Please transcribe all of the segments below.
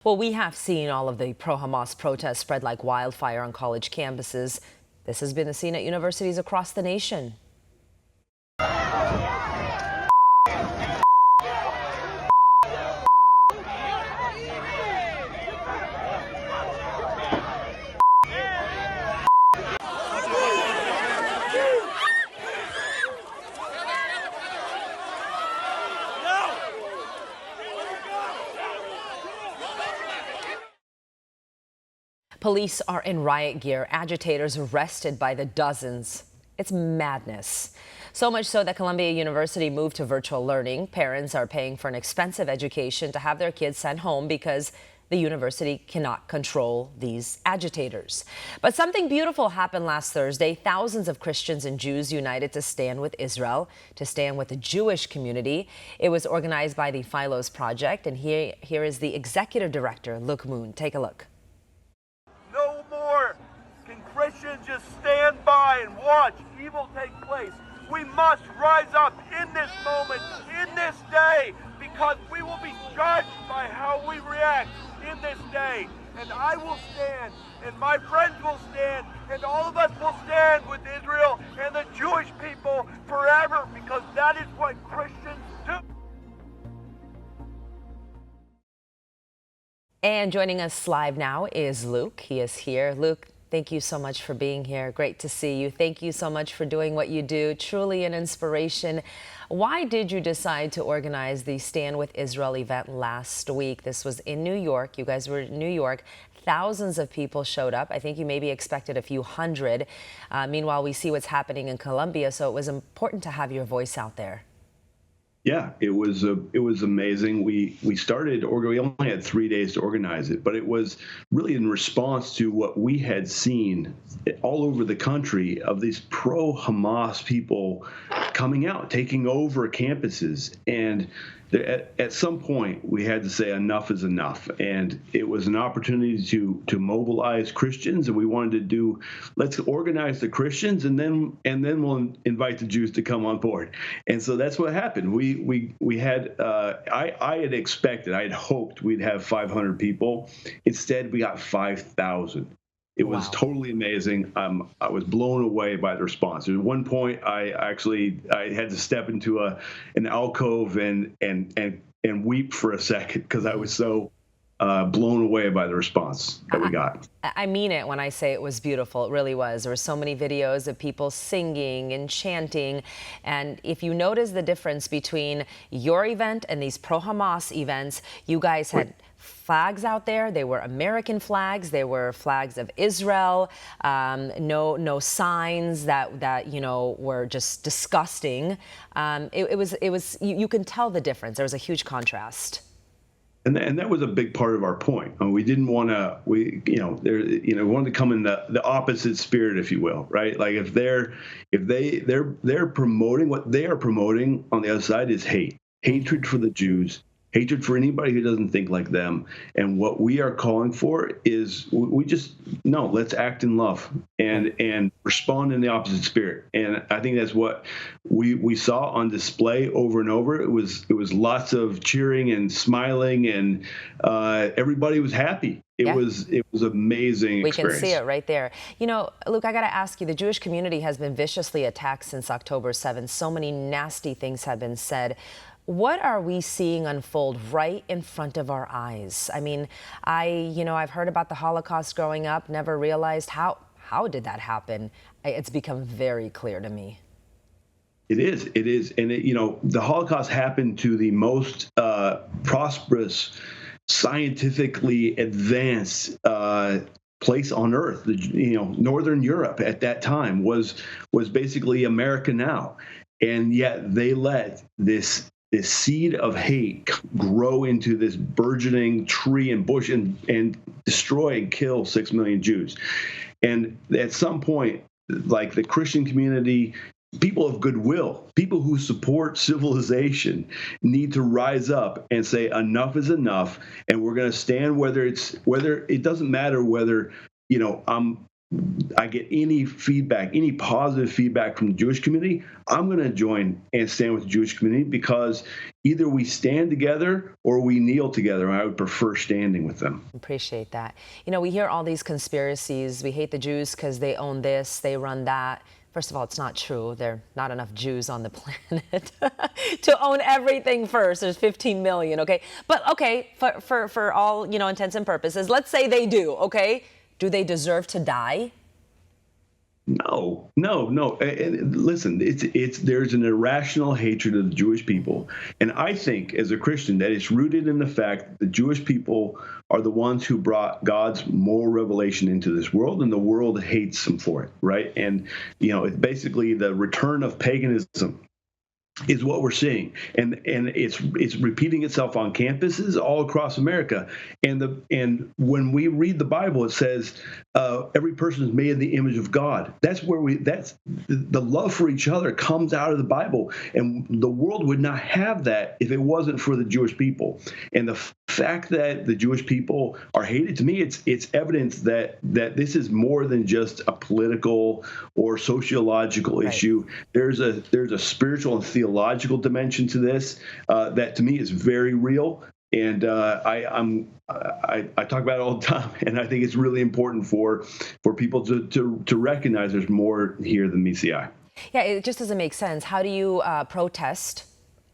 Well, we have seen all of the pro-Hamas protests spread like wildfire on college campuses. This has been the scene at universities across the nation. Police are in riot gear, agitators arrested by the dozens. It's madness. So much so that Columbia University moved to virtual learning. Parents are paying for an expensive education to have their kids sent home because the university cannot control these agitators. But something beautiful happened last Thursday. Thousands of Christians and Jews united to stand with Israel, to stand with the Jewish community. It was organized by the Philos Project, and here is the executive director, Luke Moon. Take a look. No more can Christians just stand by and watch evil take place. We must rise up in this moment, in this day, because we will be judged by how we react in this day. And I will stand, and my friends will stand, and all of us will stand with Israel and the Jewish people forever, because that is what Christians do. And joining us live now is Luke. He is here. Luke, thank you so much for being here. Great to see you. Thank you so much for doing what you do. Truly an inspiration. Why did you decide to organize the Stand with Israel event last week? This was in New York. You guys were in New York. Thousands of people showed up. I think you maybe expected a few hundred. Meanwhile, we see what's happening in Colombia, so it was important to have your voice out there. Yeah, it was amazing. We only had 3 days to organize it, but it was really in response to what we had seen all over the country of these pro-Hamas people coming out, taking over campuses. And at some point, we had to say enough is enough. And it was an opportunity to mobilize Christians, and we wanted to let's organize the Christians, and then we'll invite the Jews to come on board. And so that's what happened. We had I had hoped we'd have 500 people. Instead, we got 5,000. It was totally amazing. I was blown away by the response. At one point, I had to step into an alcove and weep for a second because I was so blown away by the response that we got. I mean it when I say it was beautiful. It really was. There were so many videos of people singing and chanting. And if you notice the difference between your event and these pro-Hamas events, you guys had flags out there. They were American flags. They were flags of Israel. No signs that were just disgusting. You can tell the difference. There was a huge contrast. And that was a big part of our point. We didn't want to. We wanted to come in the opposite spirit, if you will, right? Like if they're promoting what they are promoting on the other side is hatred for the Jews, hatred for anybody who doesn't think like them. And what we are calling for is let's act in love and respond in the opposite spirit. And I think that's what we saw on display over and over. It was lots of cheering and smiling, and everybody was happy. It was amazing experience. We can see it right there. Luke, I got to ask you, the Jewish community has been viciously attacked since October 7th. So many nasty things have been said. What are we seeing unfold right in front of our eyes? I mean, I've heard about the Holocaust growing up, never realized how did that happen? It's become very clear to me. It is. And the Holocaust happened to the most prosperous, scientifically advanced place on earth. Northern Europe at that time was basically America now. And yet they let this seed of hate grow into this burgeoning tree and bush and destroy and kill 6 million Jews. And at some point, like the Christian community, people of goodwill, people who support civilization need to rise up and say enough is enough. And we're going to stand whether it doesn't matter whether, I'm I get any feedback, any positive feedback from the Jewish community, I'm going to join and stand with the Jewish community, because either we stand together or we kneel together. And I would prefer standing with them. Appreciate that. You know, we hear all these conspiracies. We hate the Jews because they own this, they run that. First of all, it's not true. There are not enough Jews on the planet to own everything first. There's 15 million, okay? But okay, for all, you know, intents and purposes, let's say they do, okay? Do they deserve to die? No. And listen, there's an irrational hatred of the Jewish people. And I think as a Christian that it's rooted in the fact that the Jewish people are the ones who brought God's moral revelation into this world, and the world hates them for it, right? And, you know, it's basically the return of paganism is what we're seeing, and it's repeating itself on campuses all across America. And when we read the Bible, it says every person is made in the image of God. That's the love for each other comes out of the Bible, and the world would not have that if it wasn't for the Jewish people. And the fact that the Jewish people are hated, to me, it's evidence that this is more than just a political or sociological issue. There's a spiritual and theological dimension to this that to me is very real. And I talk about it all the time, and I think it's really important for people to recognize there's more here than meets the eye. Yeah, it just doesn't make sense. How do you protest,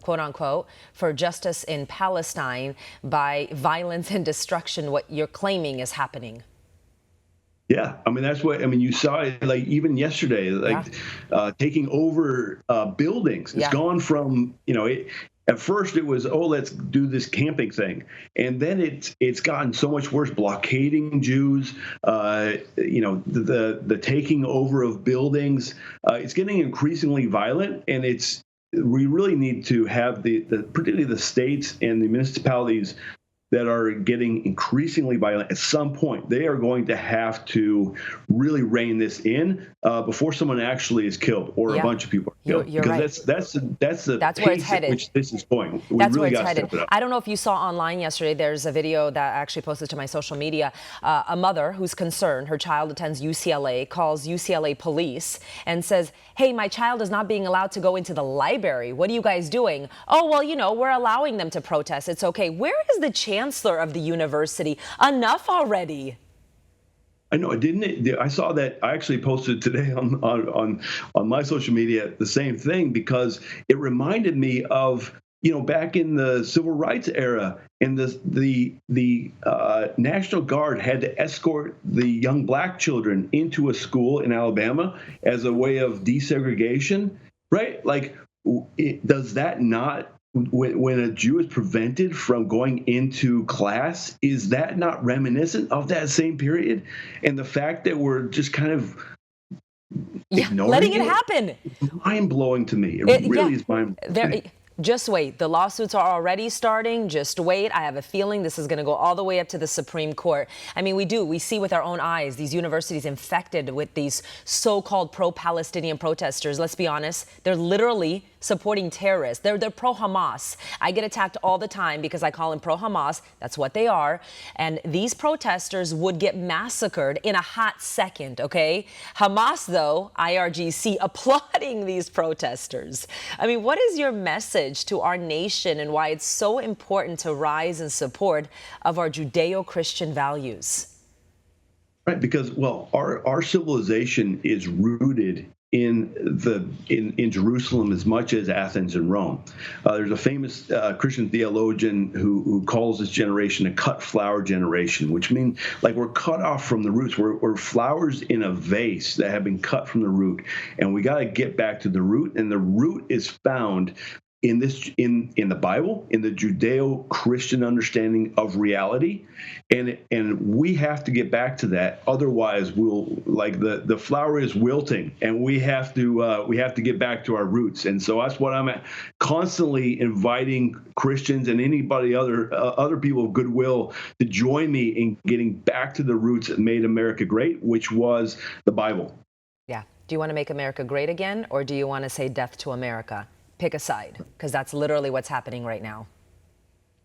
quote unquote, for justice in Palestine by violence and destruction, what you're claiming is happening? Yeah, I mean, that's what, I mean, you saw it like even yesterday, like taking over buildings. It's gone from, you know, at first it was, oh, let's do this camping thing. And then it's gotten so much worse, blockading Jews, you know, the taking over of buildings. It's getting increasingly violent, and we really need to have particularly the states and the municipalities that are getting increasingly violent. At some point, they are going to have to really rein this in before someone actually is killed or a bunch of people are killed. You're because right. that's the That's where it's pace headed. at which this is going. That's where it's headed. I don't know if you saw online yesterday, there's a video that I actually posted to my social media. A mother who's concerned, her child attends UCLA, calls UCLA police and says, hey, my child is not being allowed to go into the library. What are you guys doing? Oh, well, you know, we're allowing them to protest. It's okay. Where is the chancellor of the university? Enough already. I know, I saw that. I actually posted today on my social media the same thing, because it reminded me of, you know, back in the civil rights era, and the National Guard had to escort the young black children into a school in Alabama as a way of desegregation, right? Like, does that not, when a Jew is prevented from going into class, is that not reminiscent of that same period? And the fact that we're just kind of ignoring letting it happen. It's mind-blowing to me. It really is mind-blowing. Just wait. The lawsuits are already starting. Just wait. I have a feeling this is going to go all the way up to the Supreme Court. I mean, we see with our own eyes these universities infected with these so-called pro-Palestinian protesters. Let's be honest. They're literally supporting terrorists. They're pro-Hamas. I get attacked all the time because I call them pro-Hamas. That's what they are. And these protesters would get massacred in a hot second, okay? Hamas, though, IRGC, applauding these protesters. I mean, what is your message to our nation and why it's so important to rise in support of our Judeo-Christian values? Right, because, well, our civilization is rooted in Jerusalem as much as Athens and Rome. There's a famous Christian theologian who calls this generation a cut flower generation, which means like we're cut off from the roots. We're flowers in a vase that have been cut from the root, and we got to get back to the root. And the root is found in the Bible, in the Judeo-Christian understanding of reality, and we have to get back to that. Otherwise, we'll, like, the flower is wilting, and we have to get back to our roots. And so that's what I'm constantly inviting Christians and anybody other people of goodwill to join me in getting back to the roots that made America great, which was the Bible. Yeah. Do you want to make America great again, or do you want to say death to America? Pick a side, because that's literally what's happening right now.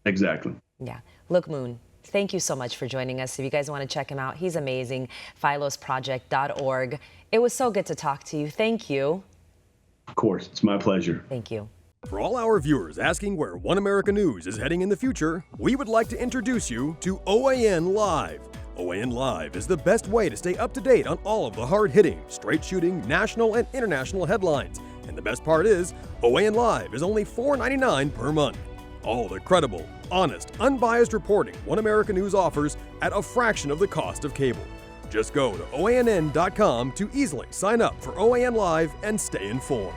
Exactly. Yeah. Look, Moon, Thank you so much for joining us. If you guys want to check him out, he's amazing. philosproject.org. It was so good to talk to you. Thank you. Of course, it's my pleasure. Thank you. For all our viewers asking where One America News is heading in the future, we would like to introduce you to OANN Live. OANN Live is the best way to stay up to date on all of the hard-hitting, straight-shooting, national and international headlines. And the best part is, OANN Live is only $4.99 per month. All the credible, honest, unbiased reporting One America News offers at a fraction of the cost of cable. Just go to OANN.com to easily sign up for OANN Live and stay informed.